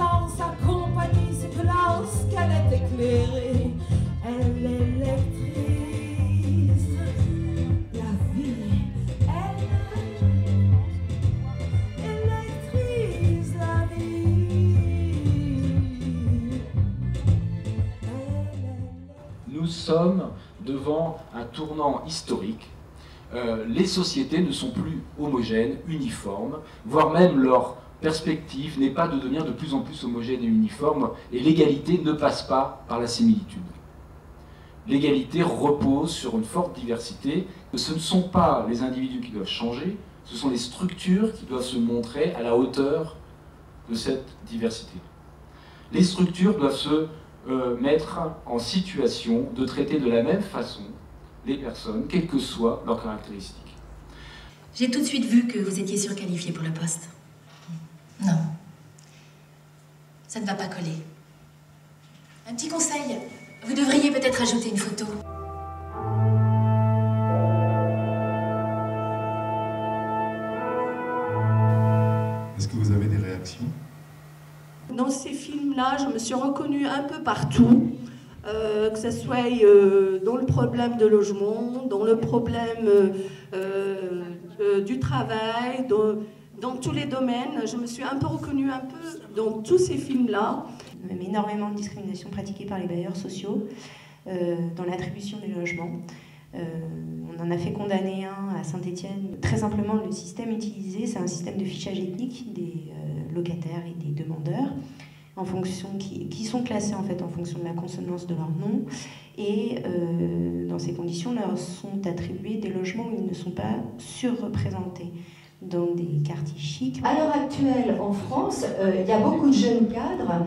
sens accompagne ses classes qu'elle est éclairée. Elle électrise la vie. Elle électrise la vie. Nous sommes devant un tournant historique. Les sociétés ne sont plus homogènes, uniformes, voire même leur perspective n'est pas de devenir de plus en plus homogène et uniforme, et l'égalité ne passe pas par la similitude. L'égalité repose sur une forte diversité. Ce ne sont pas les individus qui doivent changer, ce sont les structures qui doivent se montrer à la hauteur de cette diversité. Les structures doivent se mettre en situation de traiter de la même façon les personnes, quelles que soient leurs caractéristiques. J'ai tout de suite vu que vous étiez surqualifié pour le poste. Non. Ça ne va pas coller. Un petit conseil. Vous devriez peut-être ajouter une photo. Est-ce que vous avez des réactions? Dans ces films-là, je me suis reconnue un peu partout. Que ce soit dans le problème de logement, dans le problème du travail, dans tous les domaines. Je me suis un peu reconnue un peu dans tous ces films-là. Même énormément de discrimination pratiquée par les bailleurs sociaux dans l'attribution des logements. On en a fait condamner un à Saint-Étienne. Très simplement, le système utilisé, c'est un système de fichage ethnique des locataires et des demandeurs, en fonction, qui sont classés en fait en fonction de la consonance de leur nom, et dans ces conditions leur sont attribués des logements où ils ne sont pas surreprésentés dans des quartiers chics. À l'heure actuelle, en France, il y a beaucoup de jeunes cadres,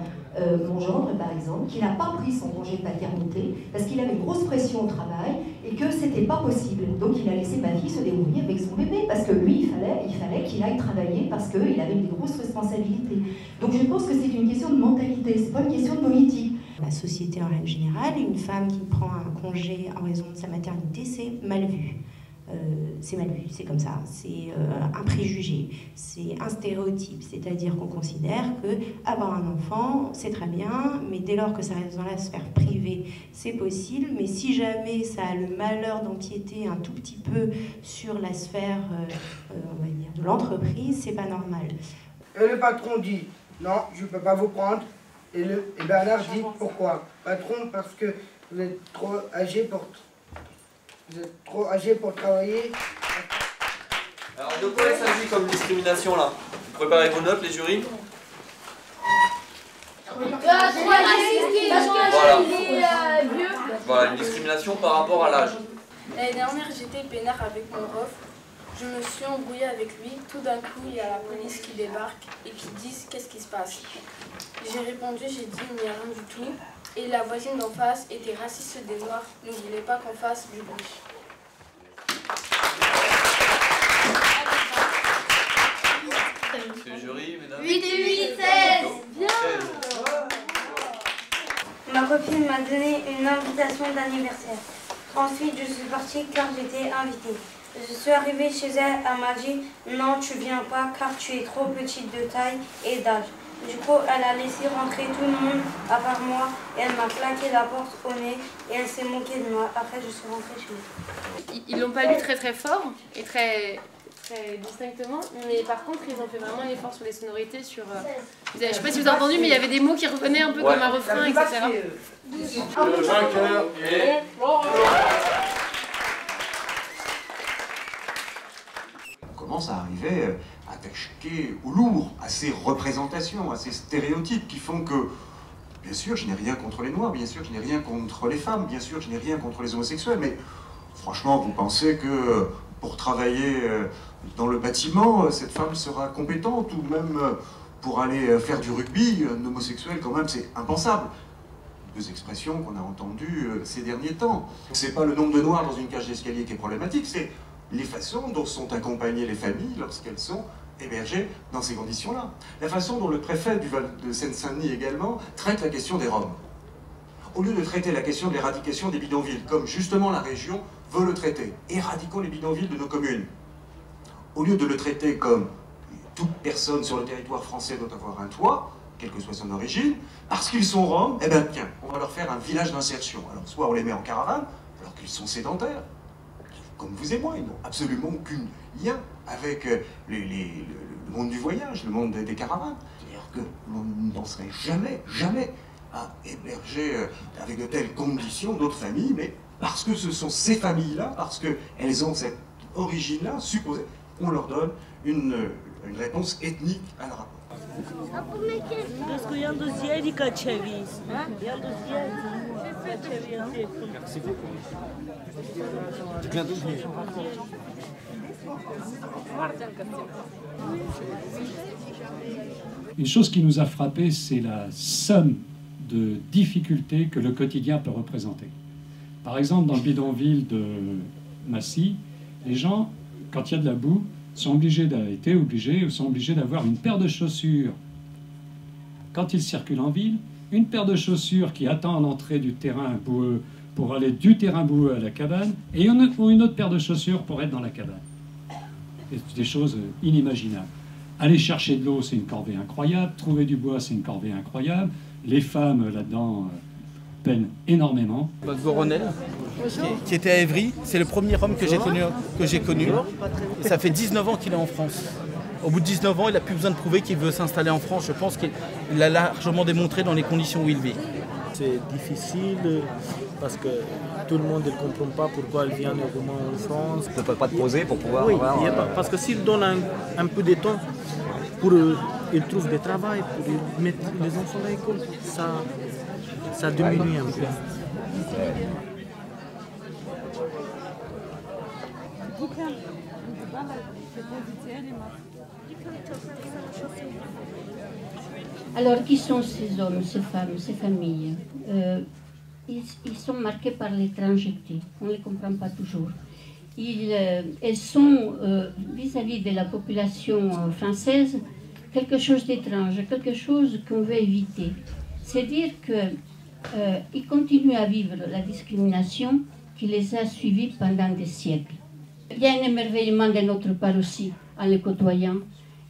mon gendre par exemple, qui n'a pas pris son congé de paternité parce qu'il avait une grosse pression au travail et que c'était pas possible. Donc il a laissé ma fille se débrouiller avec son bébé parce que lui, il fallait qu'il aille travailler parce qu'il avait des grosses responsabilités. Donc je pense que c'est une question de mentalité, c'est pas une question de politique. La société en règle générale, une femme qui prend un congé en raison de sa maternité, c'est mal vu. C'est mal vu, c'est comme ça, c'est un préjugé, c'est un stéréotype, c'est-à-dire qu'on considère que avoir un enfant, c'est très bien, mais dès lors que ça reste dans la sphère privée, c'est possible, mais si jamais ça a le malheur d'empiéter un tout petit peu sur la sphère, on va dire, de l'entreprise, c'est pas normal. Et le patron dit, non, je ne peux pas vous prendre, et Bernard dit, pourquoi? Patron, parce que vous êtes trop âgé pour... Vous êtes trop âgé pour travailler. Alors de quoi il s'agit comme discrimination là? Vous préparez vos notes les jurys? Voilà, une discrimination par rapport à l'âge. L'année dernière j'étais peinard avec mon prof. Je me suis embrouillée avec lui. Tout d'un coup il y a la police qui débarque et qui dit qu'est-ce qui se passe. J'ai répondu, j'ai dit il n'y a rien du tout. Et la voisine d'en face était raciste des Noirs, ne voulait pas qu'on fasse du bruit. C'est le jury, mesdames. 8 et 8, 16. Bien. Ma copine m'a donné une invitation d'anniversaire. Ensuite, je suis partie car j'étais invitée. Je suis arrivée chez elle, elle m'a dit « Non, tu viens pas car tu es trop petite de taille et d'âge ». Du coup, elle a laissé rentrer tout le monde à part moi et elle m'a claqué la porte au nez et elle s'est moquée de moi. Après, je suis rentrée chez moi. Ils l'ont pas lu très très fort et très distinctement, mais par contre, ils ont fait vraiment un effort sur les sonorités, sur... je sais pas si vous avez entendu, mais il y avait des mots qui revenaient un peu comme un refrain, etc. Le vainqueur est... On commence à arriver à attaquer au lourd, à ces représentations, à ces stéréotypes qui font que, bien sûr, je n'ai rien contre les Noirs, bien sûr, je n'ai rien contre les femmes, bien sûr, je n'ai rien contre les homosexuels, mais franchement, vous pensez que pour travailler dans le bâtiment, cette femme sera compétente, ou même pour aller faire du rugby, un homosexuel, quand même, c'est impensable. Deux expressions qu'on a entendues ces derniers temps. C'est pas le nombre de Noirs dans une cage d'escalier qui est problématique, c'est les façons dont sont accompagnées les familles lorsqu'elles sont hébergées dans ces conditions-là. La façon dont le préfet du Val de Seine-Saint-Denis également traite la question des Roms. Au lieu de traiter la question de l'éradication des bidonvilles, comme justement la région veut le traiter, éradiquons les bidonvilles de nos communes. Au lieu de le traiter comme toute personne sur le territoire français doit avoir un toit, quelle que soit son origine, parce qu'ils sont roms, eh bien tiens, on va leur faire un village d'insertion. Alors soit on les met en caravane, alors qu'ils sont sédentaires, comme vous et moi, ils n'ont absolument aucun lien avec le monde du voyage, le monde des caravanes. C'est-à-dire que l'on ne penserait jamais à héberger avec de telles conditions d'autres familles, mais parce que ce sont ces familles-là, parce qu'elles ont cette origine-là, supposée, on leur donne une réponse ethnique à leur rapport. Merci beaucoup. Tu viens d'où? Une chose qui nous a frappé, c'est la somme de difficultés que le quotidien peut représenter. Par exemple, dans le bidonville de Massy, les gens, quand il y a de la boue, sont obligés d'avoir une paire de chaussures quand ils circulent en ville, une paire de chaussures qui attend à l'entrée du terrain boueux pour aller du terrain boueux à la cabane, et une autre paire de chaussures pour être dans la cabane. C'est des choses inimaginables. Aller chercher de l'eau, c'est une corvée incroyable. Trouver du bois, c'est une corvée incroyable. Les femmes, là-dedans, peinent énormément. Voronel, qui était à Évry, c'est le premier homme que j'ai connu. Et ça fait 19 ans qu'il est en France. Au bout de 19 ans, il n'a plus besoin de prouver qu'il veut s'installer en France. Je pense qu'il l'a largement démontré dans les conditions où il vit. C'est difficile parce que tout le monde ne comprend pas pourquoi il vient normalement en France. Tu ne peux pas te poser pour pouvoir... Oui, parce que s'il donne un peu de temps pour il trouve du travail, pour mettre les enfants à l'école, ça diminue un peu. Alors, qui sont ces hommes, ces femmes, ces familles? Ils sont marqués par l'étrangeté. On ne les comprend pas toujours. Elles sont, vis-à-vis de la population française, quelque chose d'étrange, quelque chose qu'on veut éviter. C'est dire qu'ils continuent à vivre la discrimination qui les a suivis pendant des siècles. Il y a un émerveillement de notre part aussi, en les côtoyant.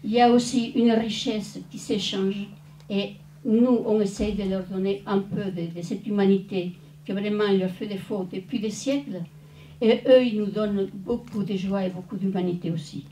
Il y a aussi une richesse qui s'échange. Et nous, on essaye de leur donner un peu de cette humanité qui vraiment leur fait défaut depuis des siècles. Et eux, ils nous donnent beaucoup de joie et beaucoup d'humanité aussi.